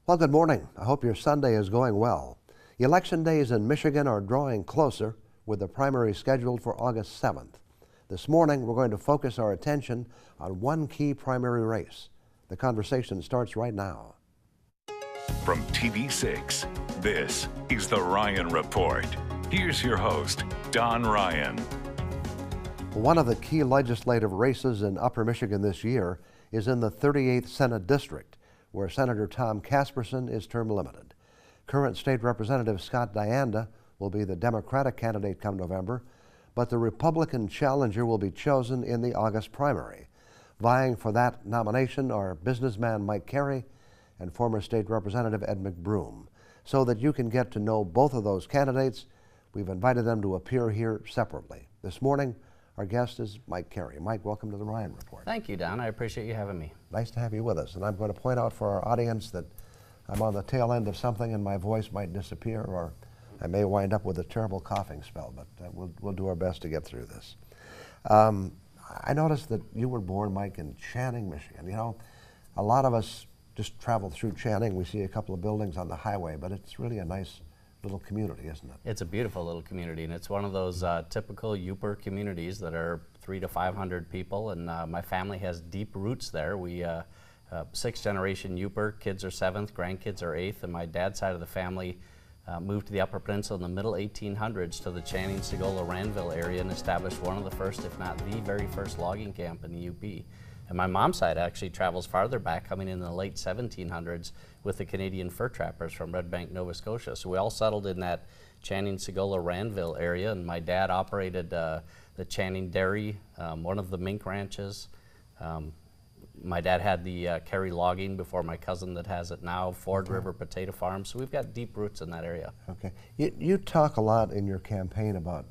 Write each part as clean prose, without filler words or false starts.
Well, good morning. I hope your Sunday is going well. Election days in Michigan are drawing closer with the primary scheduled for August 7th. This morning, we're going to focus our attention on one key primary race. The conversation starts right now. From TV6, this is The Ryan Report. Here's your host, Don Ryan. One of the key legislative races in Upper Michigan this year is in the 38th Senate District, where Senator Tom Casperson is term limited. Current State Representative Scott Dianda will be the Democratic candidate come November, but the Republican challenger will be chosen in the August primary. Vying for that nomination are businessman Mike Carey and former State Representative Ed McBroom. So that you can get to know both of those candidates, we've invited them to appear here separately. This morning, our guest is Mike Carey. Mike, welcome to the Ryan Report. Thank you, Don. I appreciate you having me. Nice to have you with us. And I'm going to point out for our audience that I'm on the tail end of something and my voice might disappear, or I may wind up with a terrible coughing spell, but we'll do our best to get through this. I noticed that you were born, Mike, in Channing, Michigan. You know, a lot of us just travel through Channing. We see a couple of buildings on the highway, but it's really a nice little community, isn't it? It's a beautiful little community, and it's one of those typical Yooper communities that are 300 to 500 people, and my family has deep roots there. We sixth generation Yooper, kids are 7th, grandkids are 8th, and my dad's side of the family moved to the Upper Peninsula in the middle 1800s to the Channing, Sagola, Randville area and established one of the first, if not the very first logging camp in the UP. And my mom's side actually travels farther back, coming in the late 1700s with the Canadian fur trappers from Red Bank, Nova Scotia. So we all settled in that Channing, Sagola, Randville area, and my dad operated the Channing Dairy, one of the mink ranches. My dad had the Carey Logging before my cousin that has it now, Ford River Potato Farm. So we've got deep roots in that area. Okay. You talk a lot in your campaign about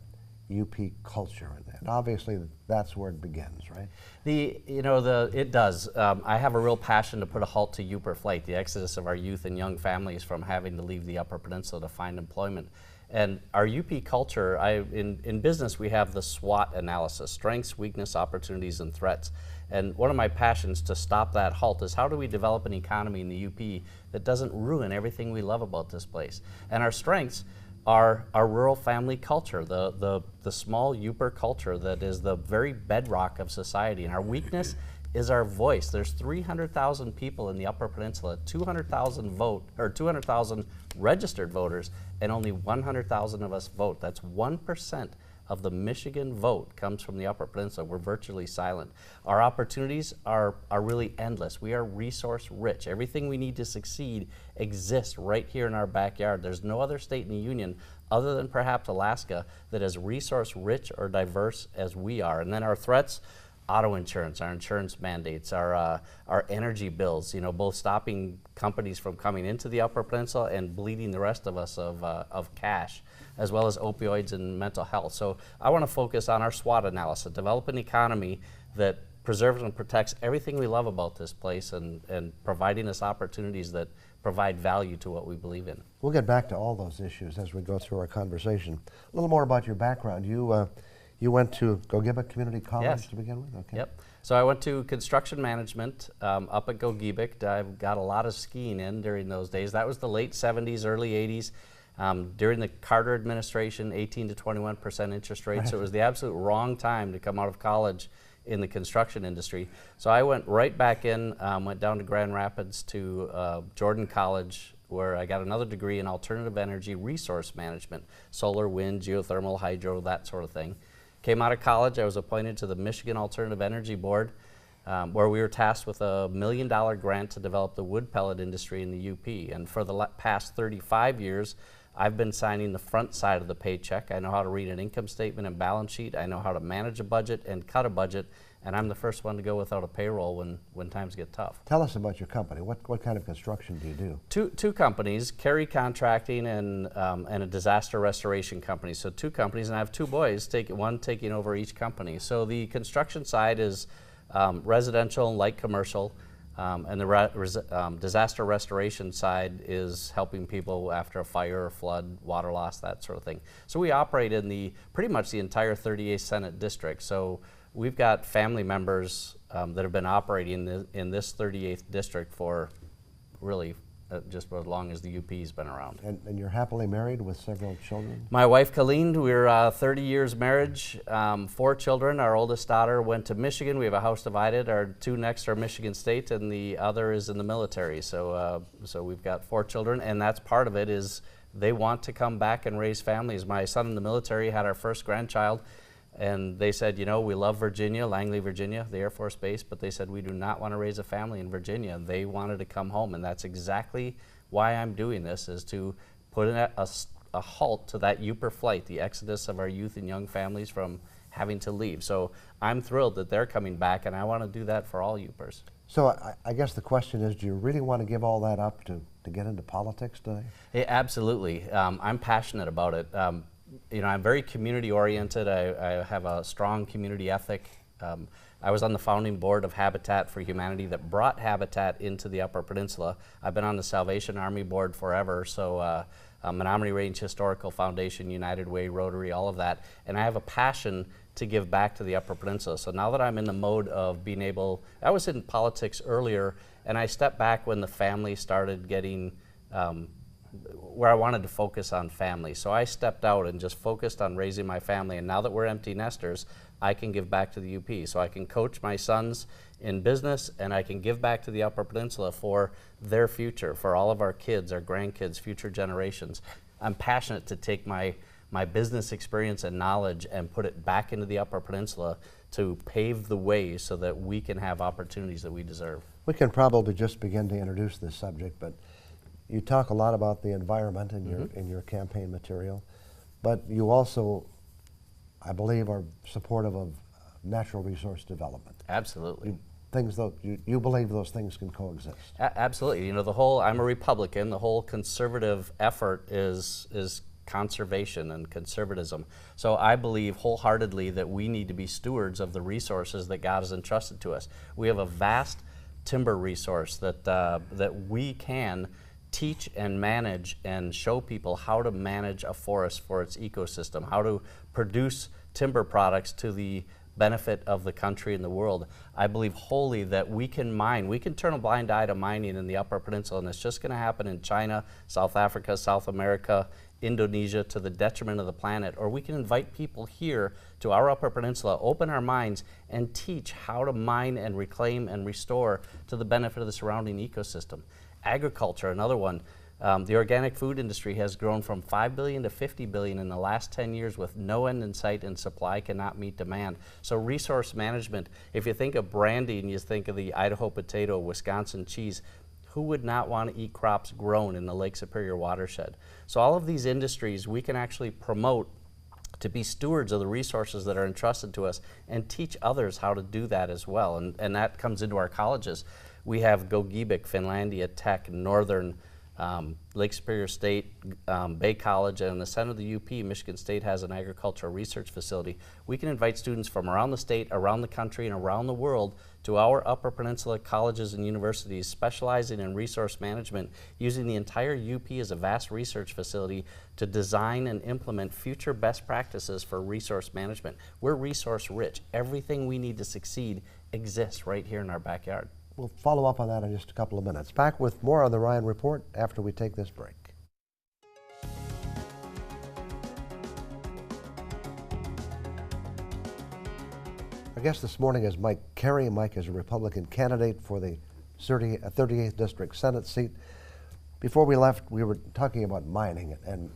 UP culture, and obviously that's where it begins, right? It does. I have a real passion to put a halt to Yooper flight, the exodus of our youth and young families from having to leave the Upper Peninsula to find employment. And our UP culture, in business we have the SWOT analysis, strengths, weakness, opportunities, and threats. And one of my passions to stop that halt is how do we develop an economy in the UP that doesn't ruin everything we love about this place? And our strengths are our rural family culture, the small Yooper culture that is the very bedrock of society. And our weakness is our voice. There's 300,000 people in the Upper Peninsula, 200,000 registered voters, and only 100,000 of us vote. That's 1% of the Michigan vote comes from the Upper Peninsula. We're virtually silent. Our opportunities are really endless. We are resource rich. Everything we need to succeed exists right here in our backyard. There's no other state in the union other than perhaps Alaska that is resource rich or diverse as we are. And then our threats, auto insurance, our insurance mandates, our energy bills, both stopping companies from coming into the Upper Peninsula and bleeding the rest of us of cash, as well as opioids and mental health. So I want to focus on our SWOT analysis, develop an economy that preserves and protects everything we love about this place and providing us opportunities that provide value to what we believe in. We'll get back to all those issues as we go through our conversation. A little more about your background. You went to Gogebic Community College Yes. to begin with? Okay. Yep. So I went to construction management up at Gogebic. I got a lot of skiing in during those days. That was the late 70s, early 80s. During the Carter administration, 18 to 21% interest rates. So it was the absolute wrong time to come out of college in the construction industry. So I went right back in, went down to Grand Rapids to Jordan College, where I got another degree in alternative energy resource management, solar, wind, geothermal, hydro, that sort of thing. Came out of college, I was appointed to the Michigan Alternative Energy Board, where we were tasked with a $1 million grant to develop the wood pellet industry in the UP. And for the past 35 years, I've been signing the front side of the paycheck. I know how to read an income statement and balance sheet. I know how to manage a budget and cut a budget. And I'm the first one to go without a payroll when times get tough. Tell us about your company. What kind of construction do you do? Two companies, Carey Contracting and a disaster restoration company. So two companies, and I have two boys, one taking over each company. So the construction side is residential and light commercial. And the disaster restoration side is helping people after a fire or flood, water loss, that sort of thing. So we operate in pretty much the entire 38th Senate District. So we've got family members that have been operating in this 38th District for really just as long as the UP's been around. And you're happily married with several children? My wife, Colleen, we're 30 years marriage, 4 children. Our oldest daughter went to Michigan. We have a house divided. Our 2 next are Michigan State, and the other is in the military. So we've got 4 children, and that's part of it is they want to come back and raise families. My son in the military had our first grandchild, and they said, you know, we love Virginia, Langley, Virginia, the Air Force Base, but they said we do not want to raise a family in Virginia. They wanted to come home, and that's exactly why I'm doing this, is to put a halt to that Uper flight, the exodus of our youth and young families from having to leave. So I'm thrilled that they're coming back, and I want to do that for all Upers. So I guess the question is, do you really want to give all that up to get into politics today? Hey, absolutely. I'm passionate about it. You know, I'm very community oriented. I have a strong community ethic. I was on the founding board of Habitat for Humanity that brought Habitat into the Upper Peninsula. I've been on the Salvation Army board forever, so Menominee Range Historical Foundation, United Way, Rotary, all of that. And I have a passion to give back to the Upper Peninsula. So now that I'm in the mode of being able, I was in politics earlier, and I stepped back when the family started getting where I wanted to focus on family. So I stepped out and just focused on raising my family. And now that we're empty nesters, I can give back to the UP. So I can coach my sons in business, and I can give back to the Upper Peninsula for their future, for all of our kids, our grandkids, future generations. I'm passionate to take my business experience and knowledge and put it back into the Upper Peninsula to pave the way so that we can have opportunities that we deserve. We can probably just begin to introduce this subject, but you talk a lot about the environment in your campaign material, but you also, I believe, are supportive of natural resource development. Absolutely. You believe those things can coexist. Absolutely. You know, I'm a Republican. The whole conservative effort is conservation and conservatism. So I believe wholeheartedly that we need to be stewards of the resources that God has entrusted to us. We have a vast timber resource that we can teach and manage and show people how to manage a forest for its ecosystem, how to produce timber products to the benefit of the country and the world. I believe wholly that we can mine. We can turn a blind eye to mining in the Upper Peninsula, and it's just going to happen in China, South Africa, South America, Indonesia, to the detriment of the planet. Or we can invite people here to our Upper Peninsula, open our minds, and teach how to mine and reclaim and restore to the benefit of the surrounding ecosystem. Agriculture, another one. The organic food industry has grown from 5 billion to 50 billion in the last 10 years with no end in sight, and supply cannot meet demand. So resource management, if you think of branding, you think of the Idaho potato, Wisconsin cheese. Who would not want to eat crops grown in the Lake Superior watershed? So all of these industries we can actually promote to be stewards of the resources that are entrusted to us and teach others how to do that as well. And that comes into our colleges. We have Gogebic, Finlandia Tech, Northern, Lake Superior State, Bay College, and in the center of the UP, Michigan State has an agricultural research facility. We can invite students from around the state, around the country, and around the world to our Upper Peninsula colleges and universities specializing in resource management, using the entire UP as a vast research facility to design and implement future best practices for resource management. We're resource rich. Everything we need to succeed exists right here in our backyard. We'll follow up on that in just a couple of minutes. Back with more on the Ryan Report after we take this break. Our guest this morning is Mike Carey. Mike is a Republican candidate for the 38th District Senate seat. Before we left, we were talking about mining, and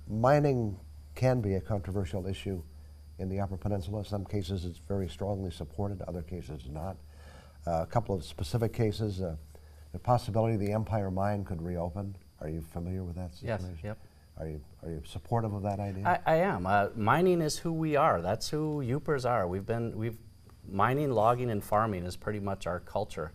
mining can be a controversial issue in the Upper Peninsula. Some cases it's very strongly supported, other cases not. A couple of specific cases, the possibility the Empire Mine could reopen. Are you familiar with that situation? Yes, yep. Are you supportive of that idea? I am. Mining is who we are. That's who Upers are. Mining, logging, and farming is pretty much our culture.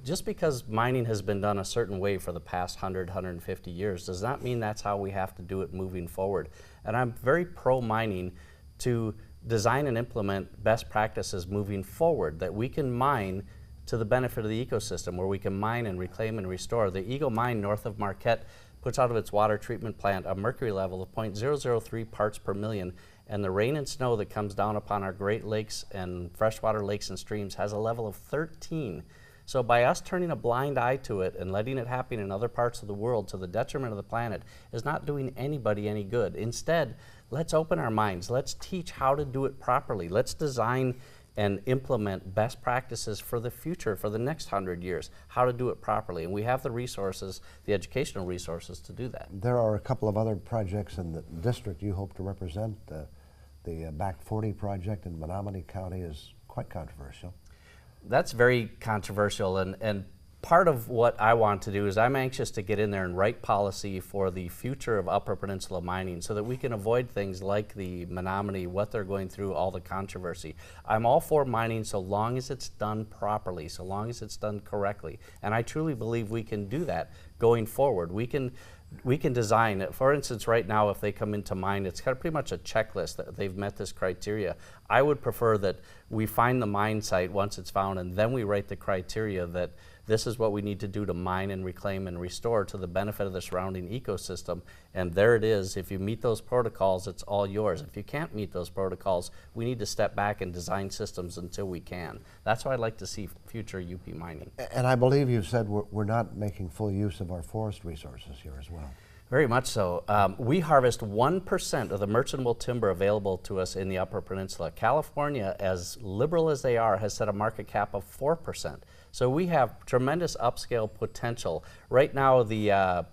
Just because mining has been done a certain way for the past 100, 150 years does not mean that's how we have to do it moving forward. And I'm very pro-mining to design and implement best practices moving forward that we can mine to the benefit of the ecosystem, where we can mine and reclaim and restore. The Eagle Mine north of Marquette puts out of its water treatment plant a mercury level of 0.003 parts per million, and the rain and snow that comes down upon our Great Lakes and freshwater lakes and streams has a level of 13. So by us turning a blind eye to it and letting it happen in other parts of the world to the detriment of the planet is not doing anybody any good. Instead, let's open our minds. Let's teach how to do it properly. Let's design and implement best practices for the future, for the next 100 years, how to do it properly. And we have the resources, the educational resources to do that. There are a couple of other projects in the district you hope to represent. The Back 40 project in Menominee County is quite controversial. That's very controversial, and part of what I want to do is I'm anxious to get in there and write policy for the future of Upper Peninsula mining so that we can avoid things like the Menominee, what they're going through, all the controversy. I'm all for mining so long as it's done properly, so long as it's done correctly. And I truly believe we can do that going forward. We can design it. For instance, right now, if they come into mine, it's kind of pretty much a checklist that they've met this criteria. I would prefer that we find the mine site once it's found, and then we write the criteria that this is what we need to do to mine and reclaim and restore to the benefit of the surrounding ecosystem. And there it is. If you meet those protocols, it's all yours. If you can't meet those protocols, we need to step back and design systems until we can. That's why I'd like to see future UP mining. And I believe you've said we're not making full use of our forest resources here as well. Very much so. We harvest 1% of the merchantable timber available to us in the Upper Peninsula. California, as liberal as they are, has set a market cap of 4%. So we have tremendous upscale potential. Right now, the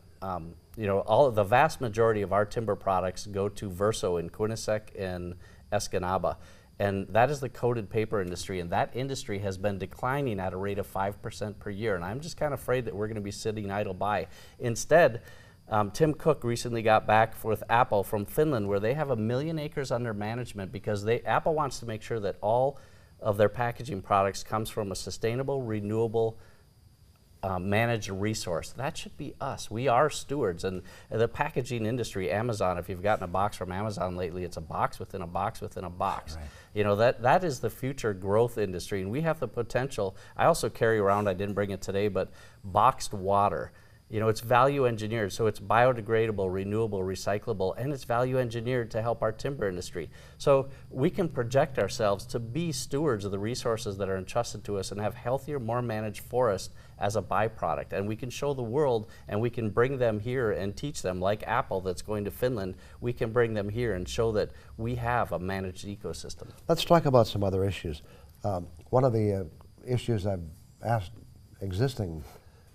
the vast majority of our timber products go to Verso in Quinnipiac and Escanaba. And that is the coated paper industry, and that industry has been declining at a rate of 5% per year. And I'm just kind of afraid that we're going to be sitting idle by. Instead, Tim Cook recently got back with Apple from Finland, where they have 1 million acres under management because Apple wants to make sure that all of their packaging products comes from a sustainable, renewable, managed resource. That should be us. We are stewards. And the packaging industry, Amazon, if you've gotten a box from Amazon lately, it's a box within a box within a box. Right. You know, that is the future growth industry, and we have the potential. I also carry around, I didn't bring it today, but boxed water. You know, it's value engineered, so it's biodegradable, renewable, recyclable, and it's value engineered to help our timber industry. So we can project ourselves to be stewards of the resources that are entrusted to us and have healthier, more managed forests as a byproduct. And we can show the world, and we can bring them here and teach them, like Apple that's going to Finland, we can bring them here and show that we have a managed ecosystem. Let's talk about some other issues. One of the issues I've asked existing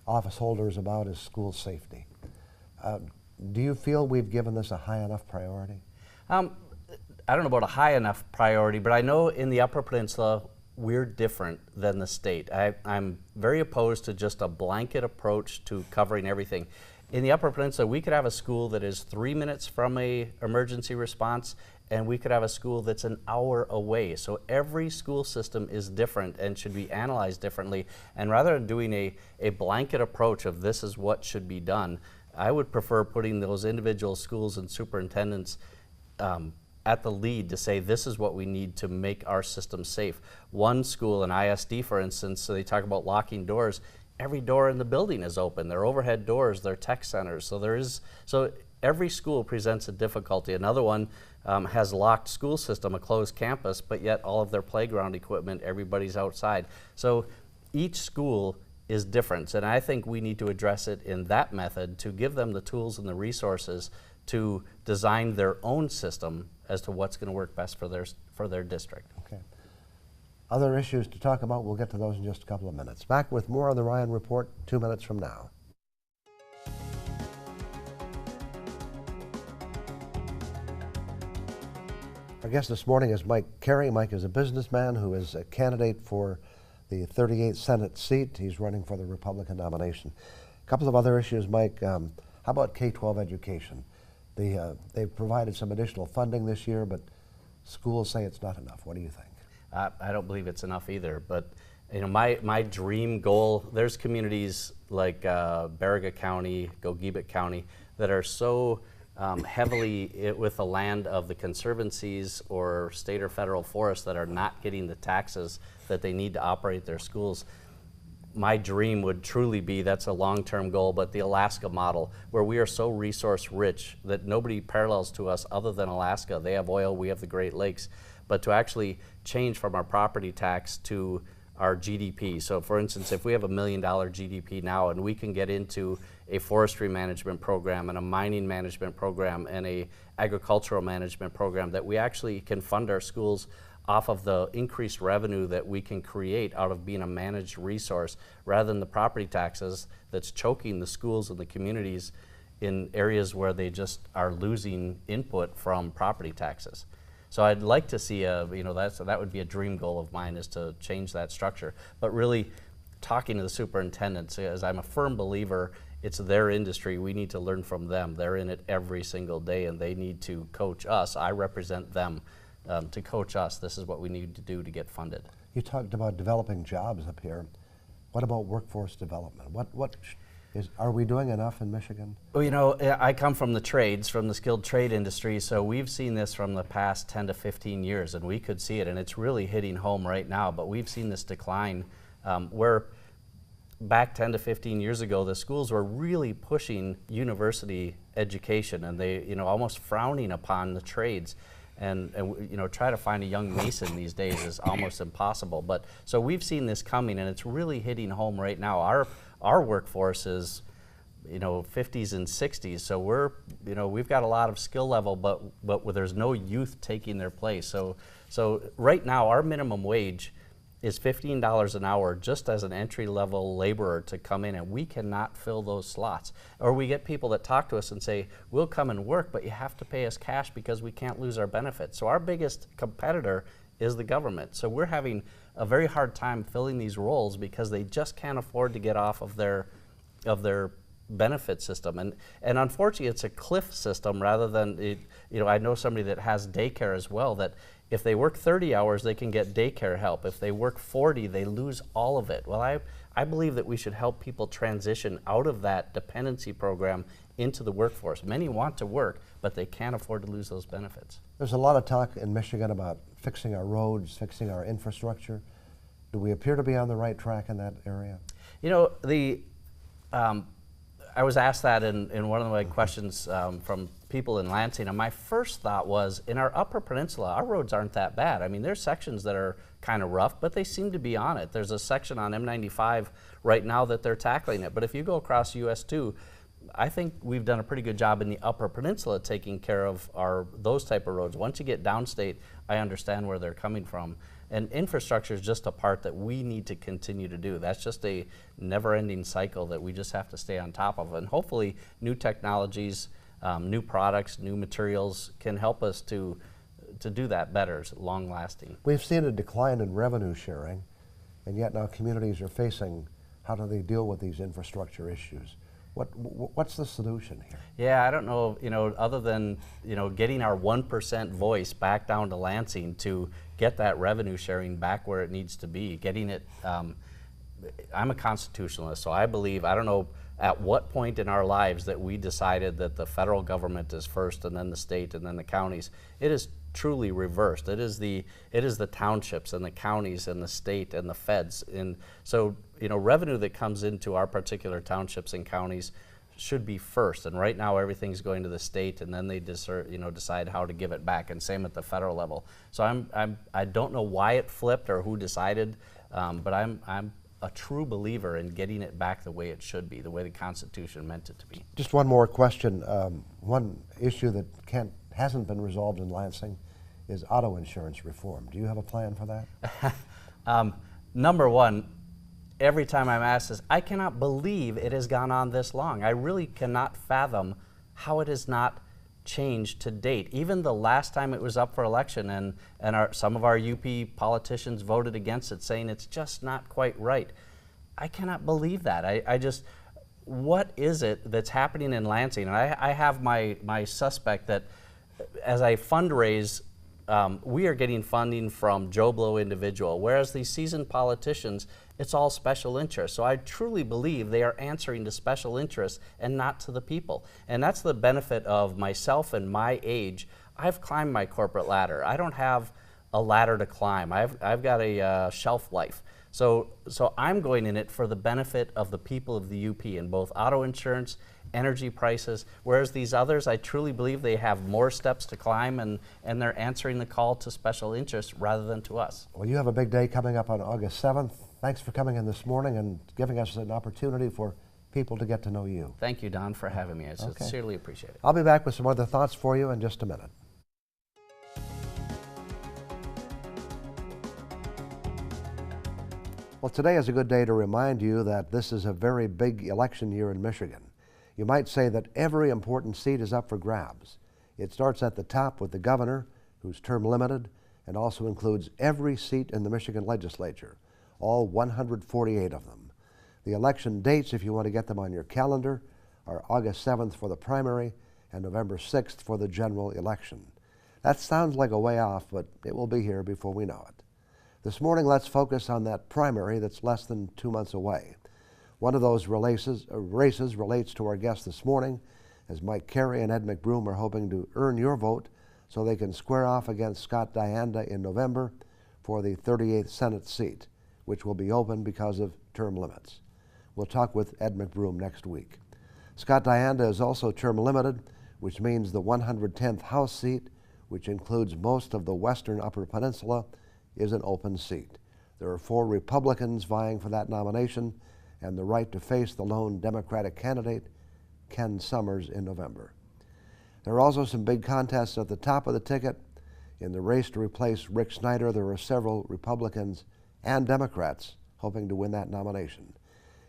office holders about is school safety. Do you feel we've given this a high enough priority? I don't know about a high enough priority, but I know in the Upper Peninsula we're different than the state. I'm very opposed to just a blanket approach to covering everything. In the Upper Peninsula, we could have a school that is 3 minutes from an emergency response, and we could have a school that's an hour away. So every school system is different and should be analyzed differently. And rather than doing a blanket approach of this is what should be done, I would prefer putting those individual schools and superintendents at the lead to say this is what we need to make our system safe. One school, an ISD for instance, so they talk about locking doors. Every door in the building is open. They're overhead doors, they're tech centers. So every school presents a difficulty. Another one has a locked school system, a closed campus, but yet all of their playground equipment, everybody's outside. So each school is different, and I think we need to address it in that method to give them the tools and the resources to design their own system as to what's going to work best for their district. Okay. Other issues to talk about, we'll get to those in just a couple of minutes. Back with more on the Ryan Report 2 minutes from now. Our guest this morning is Mike Carey. Mike is a businessman who is a candidate for the 38th Senate seat. He's running for the Republican nomination. A couple of other issues, Mike. How about K-12 education? They've provided some additional funding this year, but schools say it's not enough. What do you think? I don't believe it's enough either, but you know, my dream goal, there's communities like Baraga County, Gogebic County that are so heavily with the land of the conservancies or state or federal forests that are not getting the taxes that they need to operate their schools. My dream would truly be, that's a long-term goal, but the Alaska model, where we are so resource rich that nobody parallels to us other than Alaska. They have oil, we have the Great Lakes. But to actually change from our property tax to our GDP. So for instance, if we have $1 million GDP now and we can get into a forestry management program and a mining management program and a agricultural management program, that we actually can fund our schools off of the increased revenue that we can create out of being a managed resource rather than the property taxes that's choking the schools and the communities in areas where they just are losing input from property taxes. So I'd like to see that would be a dream goal of mine, is to change that structure. But really talking to the superintendents, as I'm a firm believer, it's their industry. We need to learn from them. They're in it every single day and they need to coach us. I represent them to coach us. This is what we need to do to get funded. You talked about developing jobs up here. What about workforce development? Are we doing enough in Michigan? Well, I come from the trades, from the skilled trade industry, so we've seen this from the past 10 to 15 years, and we could see it, and it's really hitting home right now, but we've seen this decline where back 10 to 15 years ago, the schools were really pushing university education, and they, almost frowning upon the trades. And try to find a young mason these days is almost impossible. But so we've seen this coming, and it's really hitting home right now. Our workforce is, 50s and 60s. So we've got a lot of skill level, but there's no youth taking their place. So right now, our minimum wage is $15 an hour just as an entry-level laborer to come in, and we cannot fill those slots. Or we get people that talk to us and say, we'll come and work, but you have to pay us cash because we can't lose our benefits. So our biggest competitor is the government. So we're having a very hard time filling these roles because they just can't afford to get off of their benefit system. And unfortunately, it's a cliff system rather than, I know somebody that has daycare as well, that if they work 30 hours, they can get daycare help. If they work 40, they lose all of it. Well, I believe that we should help people transition out of that dependency program into the workforce. Many want to work, but they can't afford to lose those benefits. There's a lot of talk in Michigan about fixing our roads, fixing our infrastructure. Do we appear to be on the right track in that area? I was asked that in one of my questions from people in Lansing, and my first thought was, in our Upper Peninsula, our roads aren't that bad. I mean, there's sections that are kind of rough, but they seem to be on it. There's a section on M95 right now that they're tackling it, but if you go across US 2, I think we've done a pretty good job in the Upper Peninsula taking care of those type of roads. Once you get downstate, I understand where they're coming from. And infrastructure is just a part that we need to continue to do. That's just a never-ending cycle that we just have to stay on top of. And hopefully new technologies, new products, new materials can help us to do that better, long-lasting. We've seen a decline in revenue sharing, and yet now communities are facing, how do they deal with these infrastructure issues? What's the solution here? Yeah, I don't know, other than, getting our 1% voice back down to Lansing to get that revenue sharing back where it needs to be, getting it, I'm a constitutionalist, so I don't know at what point in our lives that we decided that the federal government is first and then the state and then the counties. It is truly reversed. It is the townships and the counties and the state and the feds. And so, revenue that comes into our particular townships and counties should be first. And right now everything's going to the state, and then they decide how to give it back. And same at the federal level. So I don't know why it flipped or who decided, but I'm a true believer in getting it back the way it should be, the way the Constitution meant it to be. Just one more question. One issue that hasn't been resolved in Lansing is auto insurance reform. Do you have a plan for that? Number one, every time I'm asked this, I cannot believe it has gone on this long. I really cannot fathom how it has not changed to date. Even the last time it was up for election, and some of our UP politicians voted against it, saying it's just not quite right. I cannot believe that. What is it that's happening in Lansing? And I have my suspect that as I fundraise, we are getting funding from Joe Blow individual, whereas these seasoned politicians, it's all special interests. So I truly believe they are answering to special interests and not to the people. And that's the benefit of myself and my age. I've climbed my corporate ladder. I don't have a ladder to climb. I've got a shelf life. So I'm going in it for the benefit of the people of the UP in both auto insurance, energy prices, whereas these others, I truly believe they have more steps to climb, and they're answering the call to special interests rather than to us. Well, you have a big day coming up on August 7th. Thanks for coming in this morning and giving us an opportunity for people to get to know you. Thank you, Don, for having me. I sincerely appreciate it. I'll be back with some other thoughts for you in just a minute. Well, today is a good day to remind you that this is a very big election year in Michigan. You might say that every important seat is up for grabs. It starts at the top with the governor, who's term limited, and also includes every seat in the Michigan legislature, all 148 of them. The election dates, if you want to get them on your calendar, are August 7th for the primary and November 6th for the general election. That sounds like a way off, but it will be here before we know it. This morning, let's focus on that primary that's less than 2 months away. One of those races relates to our guest this morning, as Mike Carey and Ed McBroom are hoping to earn your vote so they can square off against Scott Dianda in November for the 38th Senate seat, which will be open because of term limits. We'll talk with Ed McBroom next week. Scott Dianda is also term limited, which means the 110th House seat, which includes most of the western Upper Peninsula, is an open seat. There are 4 Republicans vying for that nomination and the right to face the lone Democratic candidate, Ken Summers, in November. There are also some big contests at the top of the ticket. In the race to replace Rick Snyder, there are several Republicans and Democrats hoping to win that nomination.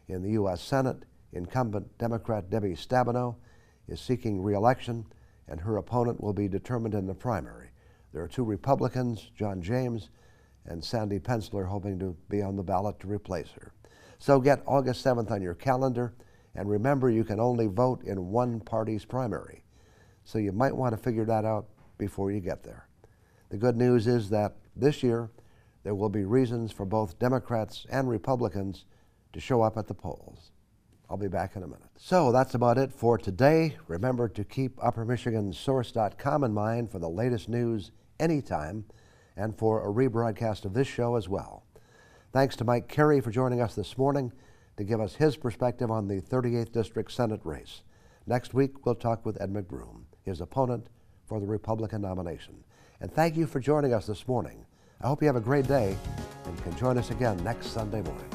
In the U.S. Senate, incumbent Democrat Debbie Stabenow is seeking re-election, and her opponent will be determined in the primary. There are 2 Republicans, John James and Sandy Pensler, hoping to be on the ballot to replace her. So get August 7th on your calendar, and remember you can only vote in one party's primary. So you might want to figure that out before you get there. The good news is that this year there will be reasons for both Democrats and Republicans to show up at the polls. I'll be back in a minute. So that's about it for today. Remember to keep UpperMichiganSource.com in mind for the latest news anytime, and for a rebroadcast of this show as well. Thanks to Mike Carey for joining us this morning to give us his perspective on the 38th District Senate race. Next week, we'll talk with Ed McBroom, his opponent for the Republican nomination. And thank you for joining us this morning. I hope you have a great day and can join us again next Sunday morning.